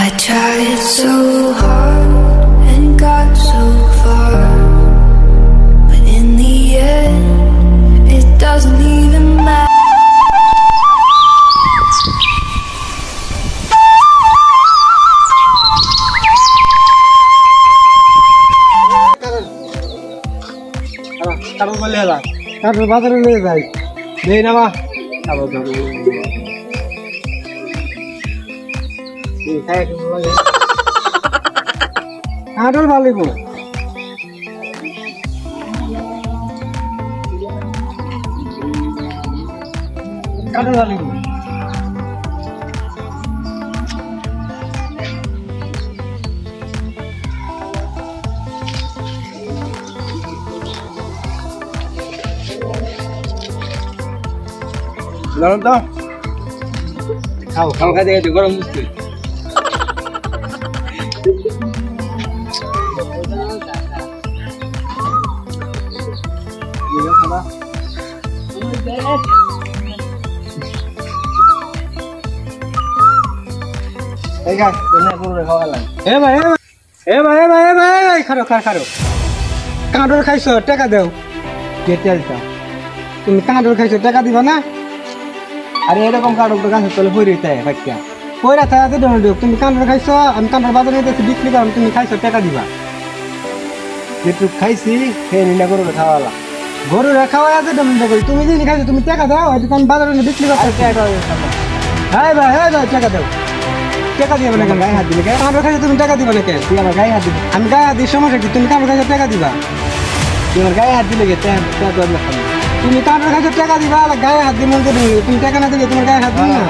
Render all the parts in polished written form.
I tried so hard and got so far, but in the end, it doesn't even matter. কারণ বলে এলাম কারণ বাজারে নিয়ে যাই নেই না মা আবার কাঁঠাল ভালো গো কাঁঠাল ভালো গো Dalam tau, kau kata itu korang mesti. Iya apa? Hey guys, ini aku udah kau kalah. Bhai, karo. Kandor খাইছো টাকা দাও, কেটেলটা। তুমি কাঁঠাল খাইছো টাকা দিবা না? আরে এরকম কাঁঠাল তো গাছের তলে পড়ে থাকে বাচ্চা পড়ে থাকে তুমি কাঁঠাল খাইছো আমি কাঁঠাল বাজারে নিয়ে বিক্রি করলাম তুমি খাইছো টাকা দিবা যেটুক খাইছি খেয়ে নিলে গরুরে খাওয়ালা গরুরে খাওয়া আছে তুমি যদি খাইছো তুমি টাকা দাও হয়তো আমি বাজারে নিয়ে বিক্রি করতে হ্যাঁ ভাই টাকা দাও টাকা দিবে না গায়ে হাত দিলে কাঁঠাল খাইছো তুমি টাকা দিবা না কে তুই আমার গায়ে হাত দিবি আমি গায়ে হাত দিই সমস্যা কি তুমি কাঁঠাল খাইছো টাকা দিবা তুই আমার গায়ে হাত দিলে গে তুমি কাঁঠাল খাইছো টাকা দিবা গায়ে হাত দিয়ে মন করে তুমি টাকা না দিলে তোমার গায়ে হাত দিবি না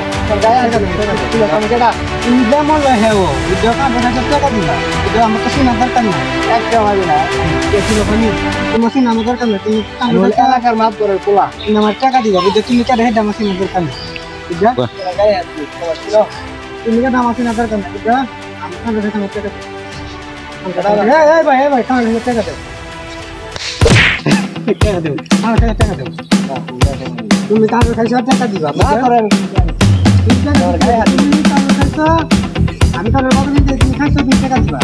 গায়ে হাত দিবি তুমি যেমন হেও কাঁঠাল খাইছো টাকা দিবা এটা আমার তো শোনার দরকার না একটা হবে না তোমার শোনা আমার দরকার না তুমি এলাকার মাপ করে পোলা তুমি আমার টাকা দিবা বুঝছো তুমি কাটা হেঁটে আমার শোনার দরকার না বুঝছো গায়ে হাত দিবি তুমি কাটা আমার শোনার দরকার না বুঝছো আমার কাঁঠাল খাইছো আমার টাকা ভাই কাঁঠাল খাইছো টাকা দেব তুমি কাঁঠাল খাইছো টাকা দিবা আমি কাঁঠাল বাজারে নিয়ে তুমি খাইছো তুমি টাকা দিবা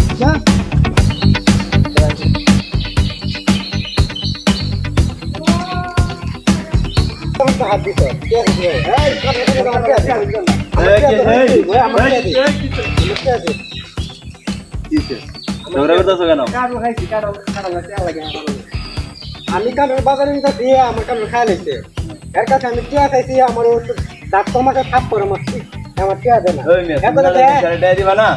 হাত দিত আমি কাঁঠাল বাজারে নিতে দিয়ে আমার কাঁঠাল খাই লাগছে এর কাছে আমি টিয়া খাইছি আমার ডাক্তার আমাকে থাপ করে মারছি আমার টিয়া দেয় না দিবা না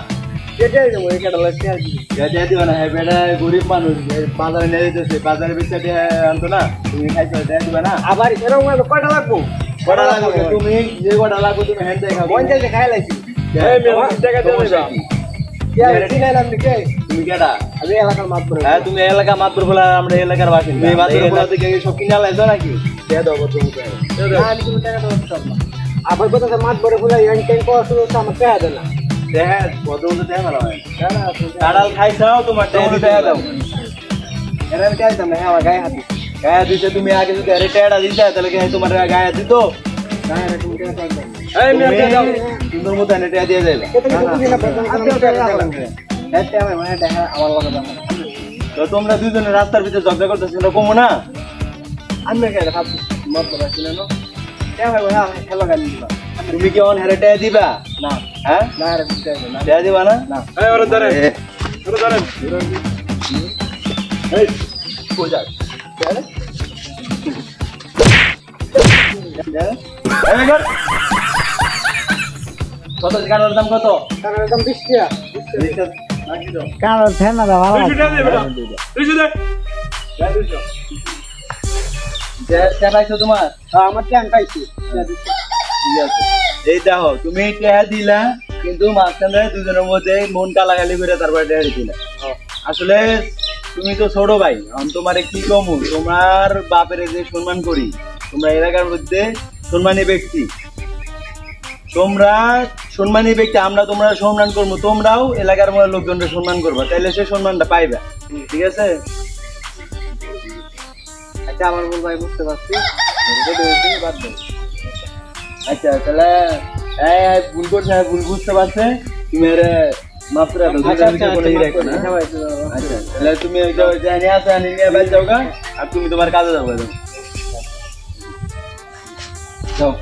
দিবা না হ্যাঁ বেটা গরিব মানুষ বাজারে নিয়ে যেতেছে বাজারে বেচা আনতো না তুমি খাইছো দিবা না আবার এরকম কয়টা লাগবো তুমি যে কটা লাগবো তুমি হ্যান্ড খাবো খাই লাগছি তুমি কেটা আমি এলাকার মাত করে হ্যাঁ তুমি এলাকা মাত্র বলে আমরা এলাকার বাসিন্দা সব কিনা লাগছো নাকি আবার কোথাও মাত করে বলে আমার টাকা দেয় না কাঁঠাল খাইছাও তোমার টাকা দাও এরা আমি টাকা দিতাম না হ্যাঁ আমার গায়ে হাত গায়ে দিতে তুমি আগে যদি আরে টাকা দিতে তাহলে কি তোমার গায়ে দিত সুন্দর মতো এনে টাকা দিয়ে দেবে তো তোমরা দুজনে রাস্তার ভিতরে ঝগড়া করতেছো না কমো না আমি তুমি কি অন হেরে টাকা দিবা না হ্যাঁ না টাকা দিবা না কত কাঁঠালের দাম কত? কাঁঠালের দাম 20 টাকা। কাঁঠাল ফেনা দাও ভালো। পাইছো তোমার? আমার ট্যান পাইছি। এই দেখো তুমি টেহা দিলা কিন্তু মাঝখানে দুজনের মধ্যে মন কালাগালি করে তারপরে টেহা দিলা। আসলে তুমি তো ছোট ভাই, আমি তোমার কি কমু, তোমার বাপের যে সম্মান করি, তোমরা এলাকার মধ্যে সম্মানী ব্যক্তি, তোমরা সম্মানী ব্যক্তি, আমরা তোমরা সম্মান করবো, তোমরাও এলাকার মধ্যে লোকজনকে সম্মান করবা, তাইলে সে সম্মানটা পাইবা। ঠিক আছে? আচ্ছা আমার বল ভাই, বুঝতে পারছি। আচ্ছা তাহলে ভুল করছে, ভুল বুঝতে পারছে, তুমি মাফ করে দাও, দুজনের ভিতরে কোনো ই রাখো না। আচ্ছা, তাহলে তুমি ওই যে আনি আছে আনি নিয়ে বাইরে যাও গা, আর তুমি তোমার কাজে যাও। যাও।